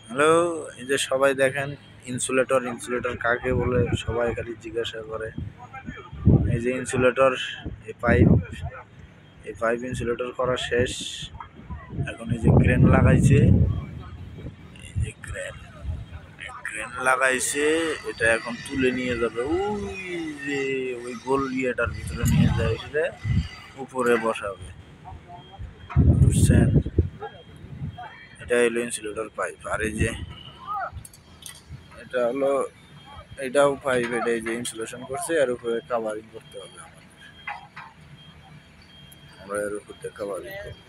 Hello, এই যে সবাই দেখেন ইনসুলেটর ইনসুলেটর কাকে বলে সবাই খালি জিজ্ঞাসা করে। এই যে ইনসুলেটর, এই পাইপ ইনসুলেটর করা শেষ। এখন এই যে ক্রেন লাগাইছে, এই যে ক্রেন লাগাইছে, এটা এখন তুলে নিয়ে যাবে ওই যে ওই গোল ইয়েটার ভিতরে নিয়ে যায়, সেটা উপরে বসাবে, বুঝছেন? এটা হলো ইনসুলেটর পাইপ। আর এই যে এটা হলো, এটাও পাইপ, এটা এই যে ইনসুলেশন করছে, এর উপরে কাভারিং করতে হবে আমাদের। আমরা এর উপর দিয়ে কাভারিং করবো।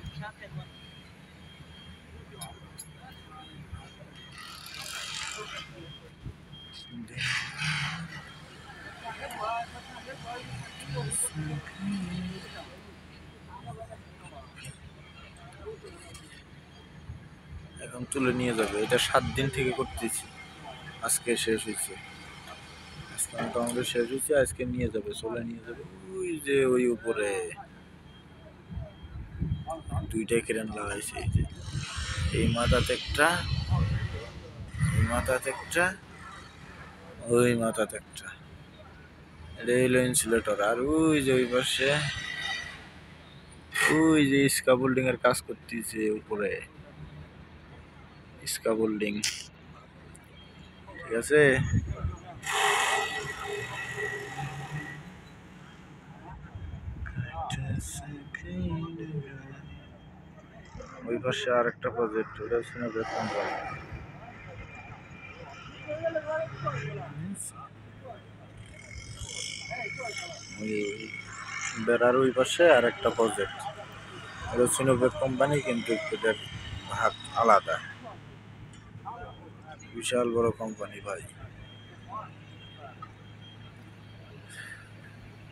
এখন তুলে নিয়ে যাবে, এটা 7 দিন থেকে করতেছি, আজকে শেষ হয়েছে। আজকে মোটামুটি শেষ হয়েছে, আজকে নিয়ে যাবে, চলে নিয়ে যাবে ওই যে ওই উপরে। দুইটাই ক্রেন লাগাইছে, এই যে এই মাথাতে একটা, এই মাথাতে একটা, ওই মাথাতে একটা। এটা হলো ইনসুলেটর। আর ওই যে ওই পাশে ওই যে স্কাফোল্ডিং এর কাজ করতেছে উপরে, স্কাফোল্ডিং, ঠিক আছে। ওই পাশে আর একটা প্রজেক্ট, ওটা হচ্ছে না কোম্পানি। ওই বেড়ার ওই পাশে আর একটা প্রজেক্ট, এটা সিনোভেক কোম্পানি, কিন্তু এটার ভাগ আলাদা। বিশাল বড় কোম্পানি ভাই।